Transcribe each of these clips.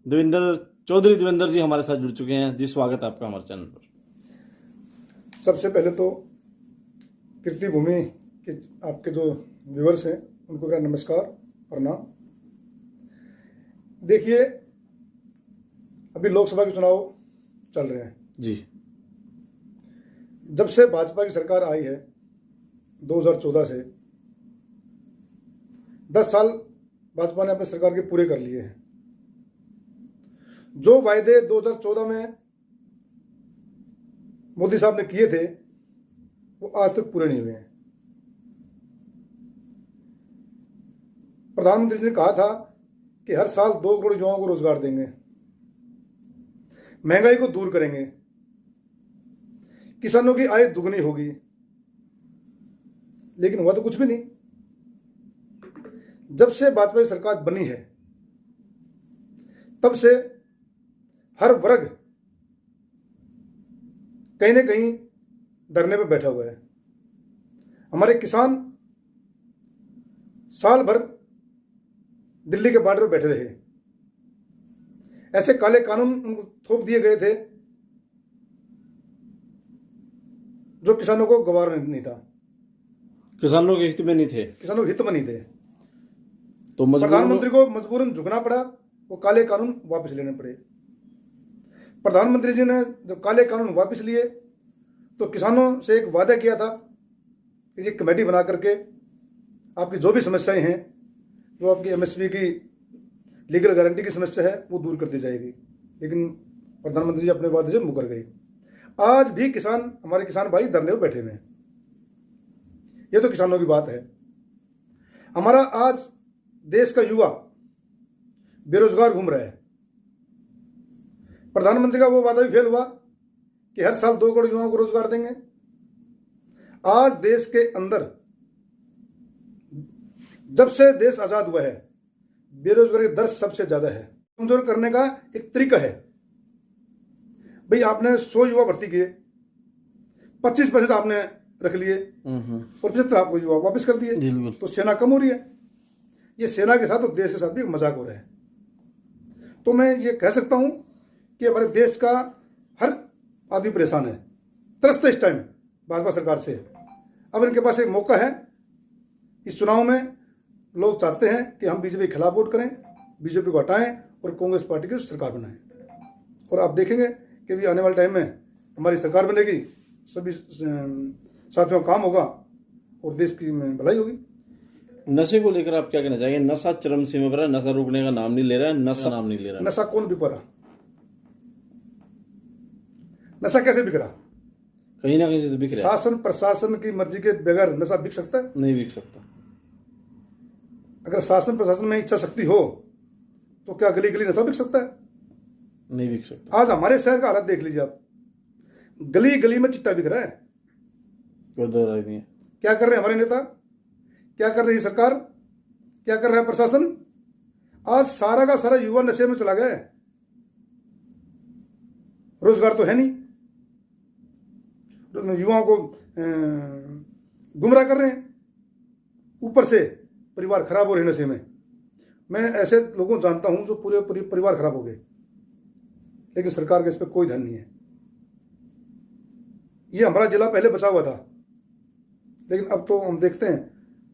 देवेंद्र चौधरी देवेंद्र जी हमारे साथ जुड़ चुके हैं जी। स्वागत है आपका हमारे चैनल पर। सबसे पहले तो कीर्ति भूमि के आपके जो व्यूअर्स हैं उनको मेरा नमस्कार प्रणाम। देखिए, अभी लोकसभा के चुनाव चल रहे हैं जी। जब से भाजपा की सरकार आई है 2014 से 10 साल भाजपा ने अपनी सरकार के पूरे कर लिए हैं। जो वायदे 2014 में मोदी साहब ने किए थे वो आज तक पूरे नहीं हुए हैं। प्रधानमंत्री जी ने कहा था कि हर साल 2 करोड़ युवाओं को रोजगार देंगे, महंगाई को दूर करेंगे, किसानों की आय दुगनी होगी, लेकिन हुआ तो कुछ भी नहीं। जब से भाजपा की सरकार बनी है तब से हर वर्ग कहीं ना कहीं धरने पर बैठा हुआ है। हमारे किसान साल भर दिल्ली के बॉर्डर पर बैठे रहे। ऐसे काले कानून उनको थोप दिए गए थे जो किसानों को गवारा नहीं था, किसानों के हित में नहीं थे, किसानों के हित में नहीं थे। तो प्रधानमंत्री को मजबूरन झुकना पड़ा, वो काले कानून वापस लेने पड़े। प्रधानमंत्री जी ने जब काले कानून वापस लिए तो किसानों से एक वादा किया था कि ये कमेटी बना करके आपकी जो भी समस्याएं हैं, जो आपकी एमएसपी की लीगल गारंटी की समस्या है वो दूर कर दी जाएगी। लेकिन प्रधानमंत्री जी अपने वादे से मुकर गए। आज भी किसान, हमारे किसान भाई धरने पर बैठे हुए हैं। ये तो किसानों की बात है। हमारा आज देश का युवा बेरोजगार घूम रहा है। प्रधानमंत्री का वो वादा भी फेल हुआ कि हर साल 2 करोड़ युवाओं को रोजगार देंगे। आज देश के अंदर जब से देश आजाद हुआ है बेरोजगारी की दर सबसे ज्यादा है। कमजोर करने का एक तरीका है, भाई आपने 100 युवा भर्ती किए, 25% आपने रख लिए और 75 आपको युवा वापस कर दिए, तो सेना कम हो रही है। ये सेना के साथ और देश के साथ भी मजाक हो रहा है। तो मैं ये कह सकता हूं कि हमारे देश का हर आदमी परेशान है, त्रस्त है इस टाइम भाजपा सरकार से। अब इनके पास एक मौका है। इस चुनाव में लोग चाहते हैं कि हम बीजेपी के खिलाफ वोट करें, बीजेपी को हटाएं और कांग्रेस पार्टी की सरकार बनाएं। और आप देखेंगे कि भी आने वाले टाइम में हमारी सरकार बनेगी, सभी साथियों का काम होगा और देश की भलाई होगी। नशे को लेकर आप क्या कहना चाहेंगे? नशा चरम सीमा पर है, नशा रुकने का नाम नहीं ले रहा है, नशा नाम नहीं ले रहा है। नशा कौन बिक रहा? नशा कैसे बिक रहा? कहीं ना कहीं से तो बिक रहा है। शासन प्रशासन की मर्जी के बगैर नशा बिक सकता है? नहीं बिक सकता। अगर शासन प्रशासन में इच्छा शक्ति हो तो क्या गली गली नशा बिक सकता है? नहीं बिक सकता। आज हमारे शहर का हालत देख लीजिए आप, गली गली में चिट्टा बिक रहा है। कोई दो राय नहीं है। क्या कर रहे हैं हमारे नेता, क्या कर रही है सरकार, क्या कर रहा है प्रशासन? आज सारा का सारा युवा नशे में चला गया है। रोजगार तो है नहीं, युवाओं को गुमराह कर रहे हैं, ऊपर से परिवार खराब हो रहे हैं नशे में। मैं ऐसे लोगों को जानता हूं जो पूरे परिवार खराब हो गए, लेकिन सरकार का इस पर कोई ध्यान नहीं है। ये हमारा जिला पहले बचा हुआ था, लेकिन अब तो हम देखते हैं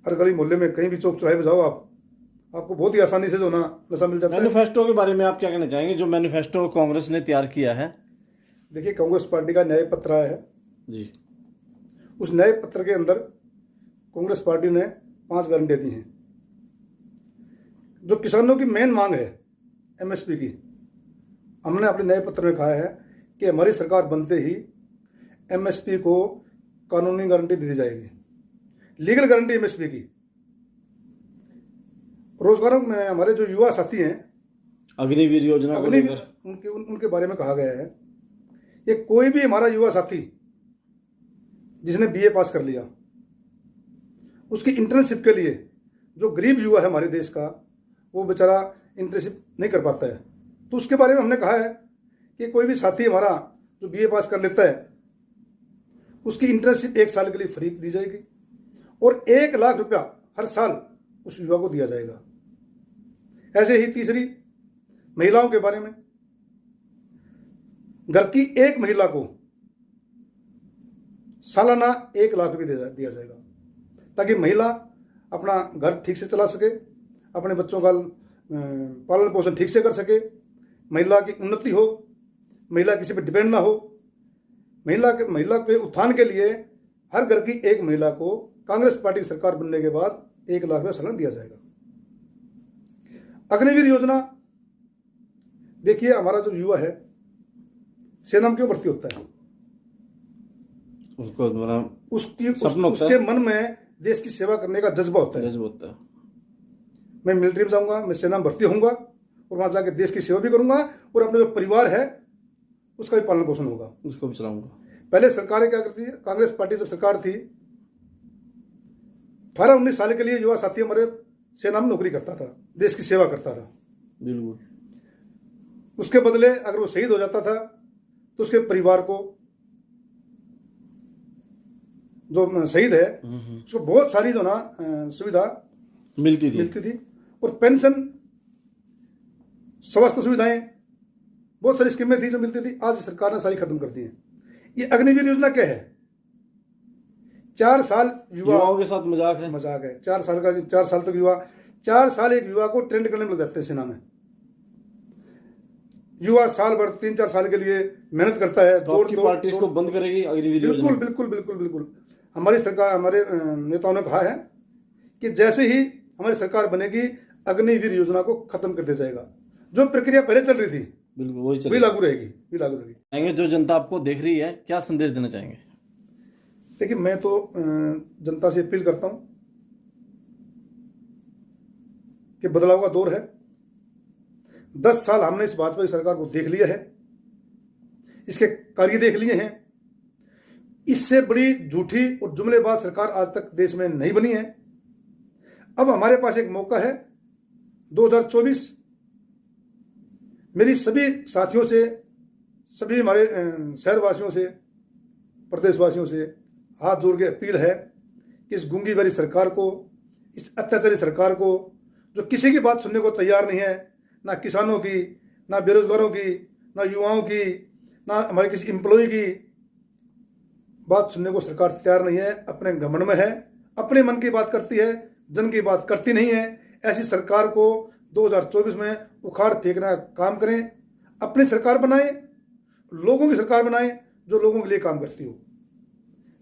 हर गली मोहल्ले में कहीं भी चौक चौराहे पे जाओ आपको बहुत ही आसानी से जो ना नशा मिल जाता है। मैनिफेस्टो के बारे में आप क्या कहना चाहेंगे, जो मैनिफेस्टो कांग्रेस ने तैयार किया है? देखिए, कांग्रेस पार्टी का न्याय पत्र आया है जी। उस न्याय पत्र के अंदर कांग्रेस पार्टी ने 5 गारंटियां दी हैं। जो किसानों की मेन मांग है एमएसपी की, हमने अपने न्याय पत्र में कहा है कि हमारी सरकार बनते ही एमएसपी को कानूनी गारंटी दे दी जाएगी, लीगल गारंटी एमएसपी की। रोजगारों में हमारे जो युवा साथी हैं, अग्निवीर योजना को लेकर उनके बारे में कहा गया है कि कोई भी हमारा युवा साथी जिसने बीए पास कर लिया, उसकी इंटर्नशिप के लिए, जो गरीब युवा है हमारे देश का, वो बेचारा इंटर्नशिप नहीं कर पाता है, तो उसके बारे में हमने कहा है कि कोई भी साथी हमारा जो बीए पास कर लेता है उसकी इंटर्नशिप 1 साल के लिए फ्री दी जाएगी और 1 लाख रुपया हर साल उस युवा को दिया जाएगा। ऐसे ही तीसरी महिलाओं के बारे में, घर की एक महिला को सालाना 1 लाख रुपये दिया जाएगा, ताकि महिला अपना घर ठीक से चला सके, अपने बच्चों का पालन पोषण ठीक से कर सके, महिला की उन्नति हो, महिला किसी पर डिपेंड ना हो। महिला के उत्थान के लिए हर घर की एक महिला को कांग्रेस पार्टी की सरकार बनने के बाद 1 लाख रुपये सालाना दिया जाएगा। अग्निवीर योजना, देखिए हमारा जो युवा है सेना में क्यों भर्ती होता है, उसके मन में देश की सेवा करने का जज्बा होता है। मैं मिलिट्री में जाऊंगा, मैं सेना में भर्ती होऊंगा और वहां जाके देश की सेवा भी करूंगा और अपने जो परिवार है उसका भी पालन पोषण होगा, उसको भी चलाऊंगा। पहले सरकारें क्या करती है, कांग्रेस पार्टी जब सरकार थी 18-19 साल के लिए युवा साथी हमारे सेना में नौकरी करता था, देश की सेवा करता था। बिल्कुल। उसके बदले अगर वो शहीद हो जाता था तो उसके परिवार को, जो शहीद है उसको बहुत सारी जो ना सुविधा मिलती थी और पेंशन, स्वास्थ्य सुविधाएं, बहुत सारी स्कीमें थी जो मिलती थी। आज सरकार ने सारी खत्म कर दी है। ये अग्निवीर योजना क्या है? 4 साल युवाओं के साथ मजाक है। 4 साल तक युवा, 4 साल एक युवा को ट्रेंड करने में लग जाते हैं सेना में। युवा साल भर 3-4 साल के लिए मेहनत करता है। तो आपकी पार्टी इसको बंद करेगी अग्निवीर योजना? बिल्कुल। हमारी सरकार, हमारे नेताओं ने कहा है कि जैसे ही हमारी सरकार बनेगी अग्निवीर योजना को खत्म कर दिया जाएगा। जो प्रक्रिया पहले चल रही थी बिल्कुल वही लागू रहेगी। जो जनता आपको देख रही है, क्या संदेश देना चाहेंगे? देखिए, मैं तो जनता से अपील करता हूं कि बदलाव का दौर है। 10 साल हमने इस भाजपा की सरकार को देख लिया है, इसके कार्य देख लिए हैं। इससे बड़ी झूठी और जुमलेबाज सरकार आज तक देश में नहीं बनी है। अब हमारे पास एक मौका है। 2024 मेरी सभी साथियों से, सभी हमारे शहरवासियों से, प्रदेशवासियों से हाथ जोड़ के अपील है कि इस गूंगी भरी सरकार को, इस अत्याचारी सरकार को, जो किसी की बात सुनने को तैयार नहीं है, ना किसानों की, ना बेरोजगारों की, ना युवाओं की, ना हमारे किसी एम्प्लॉय की बात सुनने को सरकार तैयार नहीं है। अपने घमंड में है, अपने मन की बात करती है, जन की बात करती नहीं है। ऐसी सरकार को 2024 में उखाड़ फेंकने का काम करें। अपनी सरकार बनाएं, लोगों की सरकार बनाएं जो लोगों के लिए काम करती हो।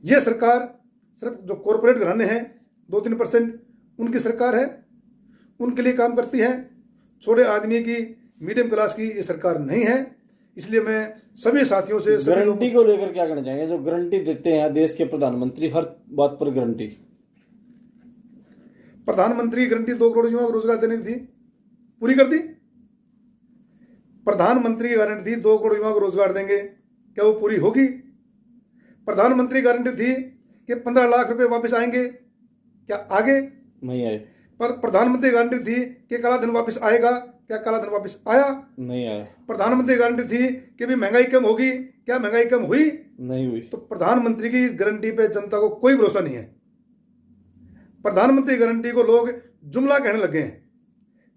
यह सरकार सिर्फ जो कॉरपोरेट घराने हैं 2-3% उनकी सरकार है, उनके लिए काम करती है। छोटे आदमी की, मीडियम क्लास की ये सरकार नहीं है। इसलिए मैं सभी साथियों से, गारंटी को लेकर क्या कहना चाहेंगे? जो गारंटी देते हैं देश के प्रधानमंत्री, हर बात पर गारंटी। प्रधानमंत्री की गारंटी 2 करोड़ युवाओं को रोजगार देने की थी, पूरी कर दी। प्रधानमंत्री की गारंटी थी 2 करोड़ युवाओं को रोजगार देंगे, क्या वो पूरी होगी? प्रधानमंत्री की गारंटी थी कि 15 लाख रुपए वापस आएंगे, क्या आगे? नहीं आए। पर प्रधानमंत्री की गारंटी थी कि काला धन वापस आएगा, क्या काला धन वापस आया? नहीं आया। प्रधानमंत्री की गारंटी थी कि भी महंगाई कम होगी, क्या महंगाई कम हुई? नहीं हुई। तो प्रधानमंत्री की गारंटी पे जनता को कोई भरोसा नहीं है। प्रधानमंत्री की गारंटी को लोग जुमला कहने लगे हैं।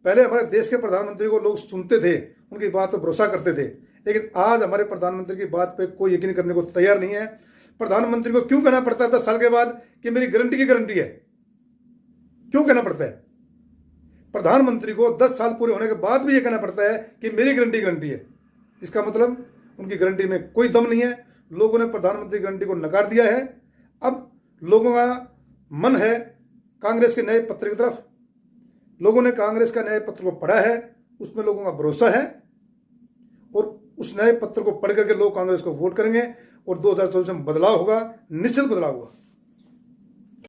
पहले हमारे देश के प्रधानमंत्री को लोग सुनते थे, उनकी बात पर भरोसा करते थे, लेकिन आज हमारे प्रधानमंत्री की बात पे कोई यकीन करने को तैयार नहीं है। प्रधानमंत्री को क्यों कहना पड़ता है 10 साल के बाद कि मेरी गारंटी की गारंटी है? क्यों कहना पड़ता है? प्रधानमंत्री को 10 साल पूरे होने के बाद भी यह कहना पड़ता है कि मेरी गारंटी है। इसका मतलब उनकी गारंटी में कोई दम नहीं है। लोगों ने प्रधानमंत्री की गारंटी को नकार दिया है। अब लोगों का मन है कांग्रेस के नए पत्र की तरफ। लोगों ने कांग्रेस का नए पत्र को पढ़ा है, उसमें लोगों का भरोसा है और उस नए पत्र को पढ़ करके लोग कांग्रेस को वोट करेंगे और 2024 में बदलाव होगा, निश्चित बदलाव होगा।